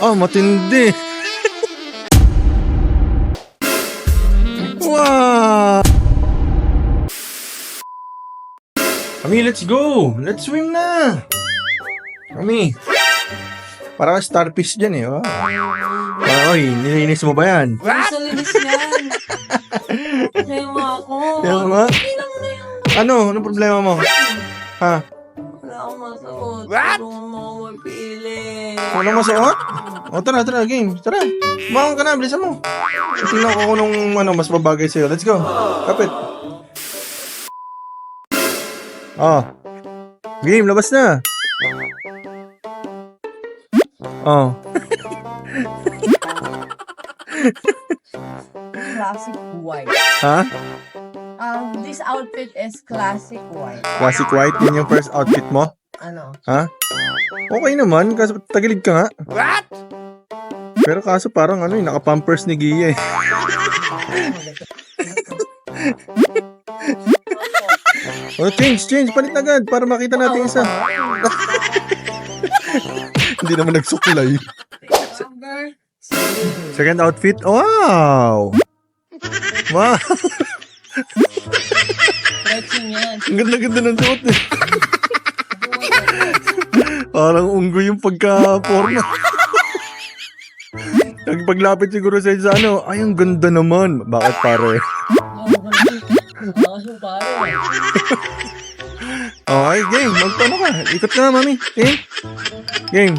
Matindi. Wow! Kami, let's go! Let's swim na! Kami. Parang starfish dyan eh. Wow. Oy, nilinis mo ba yan? Sa linis yan. Kaya mo ako. Kaya nga? Ilang na yan. Anong problema mo? Ha? Wala akong masuot. Tulungan mo ako magpili. Walang masuot? O tara, game. Tara. Bumangon ka na, bilisan mo. Tingnan ko kung mas babagay sa'yo. Let's go. Kapit. Game, labas na. Classic white. Ha? This outfit is classic white. Classic white, yun yung first outfit mo? Ano? Ha? Okay naman, kasi tagilid ka nga. What? Pero kaso parang naka-pampers ni Gia eh. Change, palit agad para makita natin isa. Hindi naman nagsukulay. Second outfit, wow! Wow! Stretching yan. Ang ganda-ganda ng suot eh. Parang unggoy yung pagka-porno. Nagpaglapit siguro sa ay ang ganda naman. Bakit pare? Okay, game. Magpano ka. Ikot ka na, mami. Game.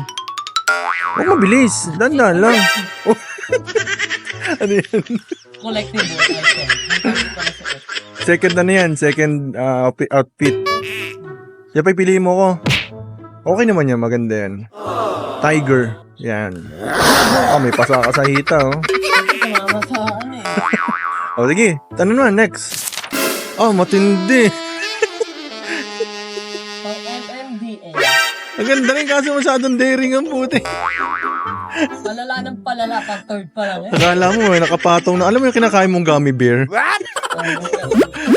Huwag mabilis. Dandan lang. Ano yan? Collectible item. Second yan. Second outfit. Yan pa piliin mo ko. Okay naman yan. Maganda yan. Tiger. Yan. May pasaka sa hita, oh. Mamasaan eh. Sige. Ano naman, next. Matindi. MMDA. Ang ganda rin kaso masyadong daring ang puti. Palala ng palala pag third pa lang eh. Akala mo, nakapatong na. Alam mo yung kinakain mong gummy bear? What?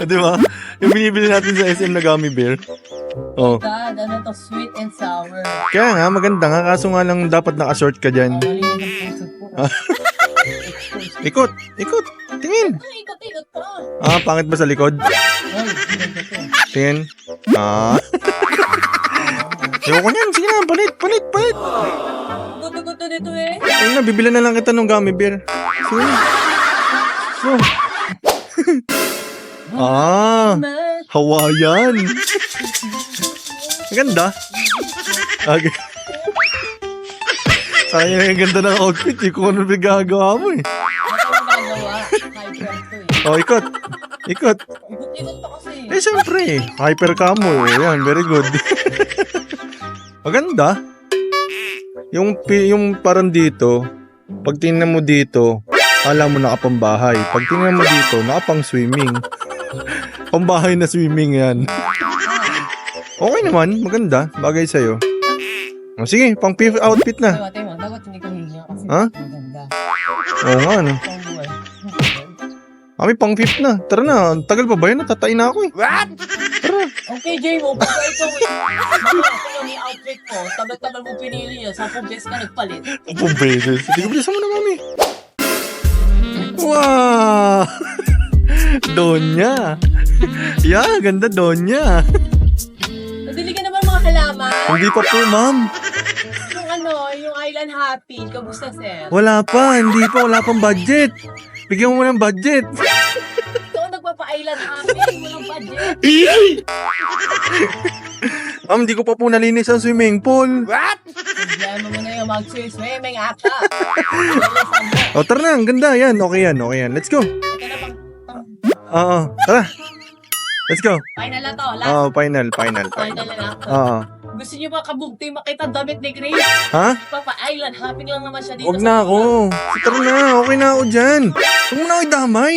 Di ba? Yung binibili natin sa SM na gummy bear. God, ano to? Sweet and sour. Kaya nga, maganda nga. Kaso nga lang dapat naka-short ka dyan. Mali ng puso ko. Ikot. Tingin. Ay, ikot-ikot pa. Pangit ba sa likod? Ay, ganda to. Tingin. Ayoko niyan. Sige na, palit. Guto-guto dito eh. Ayun na, bibili na lang kita ng gummy bear. Sige na. Hawaiian. Ang ganda. Okay. Sayang yung ganda ng outfit. Kung ano gagawa mo eh. Ano ang gagawa? Hyper to eh. Ikot. Ikot-ikot pa kasi. Siyempre. Hyper camo. Yan, very good. Maganda. Yung parang dito, pag tingnan mo dito, alam mo nakapambahay. Pag tingnan mo dito, nakapang swimming. Pambahay na swimming yan. Okay naman, maganda. Bagay sa'yo. Sige, pang fifth outfit na. Tayo, dapat hindi ka hihinga kasi maganda. Oo nga, ano. Pangbuhay. Kami pang fifth na. Tara na, tagal pa ba yun? Natatain na ako eh. What? Tara. Okay, Jay mo, baka ikaw eh. Tingnan ni outfit ko. Tagal-tagal mo pinili yan. 10 beses ka nagpalit. 10 beses. Sige, bilisan mo na, mami. Wow! Donya. Yeah, ganda Donya. Nadili ka naman mga halaman. Hindi pa po, ma'am. Yung Island Happy. Kamusta, sir? Wala pang budget. Bigyan mo ng budget. Ito nagpapa-Island Happy. Walang budget. Ma'am, hindi ko pa po nalinis ang swimming pool. What? Diyan mo muna yung mag-swimming ata. Tara na, ang ganda. Yan, okay yan. Let's go. Ito na pang... Tara. Let's go. Final na to. Last. Final. Final na to. Gusto niyo ba kabugti makita damit ni Grace? Ha? Papa-Island Happy lang naman siya dito. Huwag na ako. Tara na, okay na ako dyan. Huwag mo na ako damay.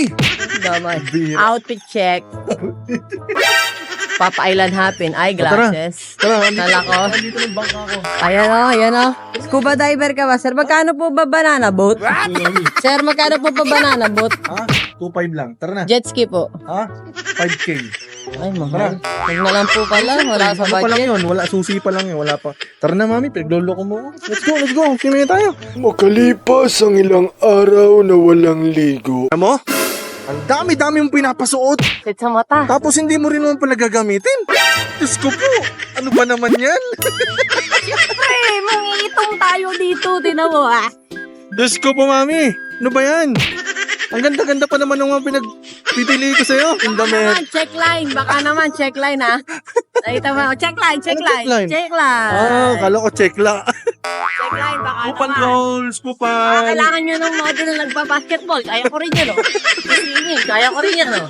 Outfit check. Papa-Island Happy. Eyeglasses. Tara. Nala ko. Dito ng bangka ako. Ayan o. Scuba diver ka ba? Sir, magkano po ba banana boat? Sir, magkano po ba banana boat? 2.5 lang. Tara na. Jet ski po. 5K. Ay, mahal. Huwag na lang po pala. Wala sa Ano pa lang budget. yun? Wala, susi pa lang yun. Wala pa. Tara na, mami. Pinagloloko mo. Let's go, let's go. Sino tayo? Makalipas ang ilang araw na walang ligo. Alam mo? Ang dami-dami mong pinapasuot. Sit sa mata. Tapos hindi mo rin naman pala gagamitin. Diyos ko po. Ano ba naman yan? Pre, mangitong tayo dito. Tinan mo, ah. Diyos ko po, mami. Ano ba yan? Ang ganda-ganda pa naman ng mga pinagpipili ko sa'yo. In the Naman, check line. Baka naman, check line, ha? Nakita mo, check line, check Ano line. check line? Check line. Kala ko chekla. Check line, baka Pupan naman. rolls, pupan. Kailangan nyo ng model na nagpa-basketball. Kaya ko rin yun, oh. Swimming, kaya ko rin yan, oh.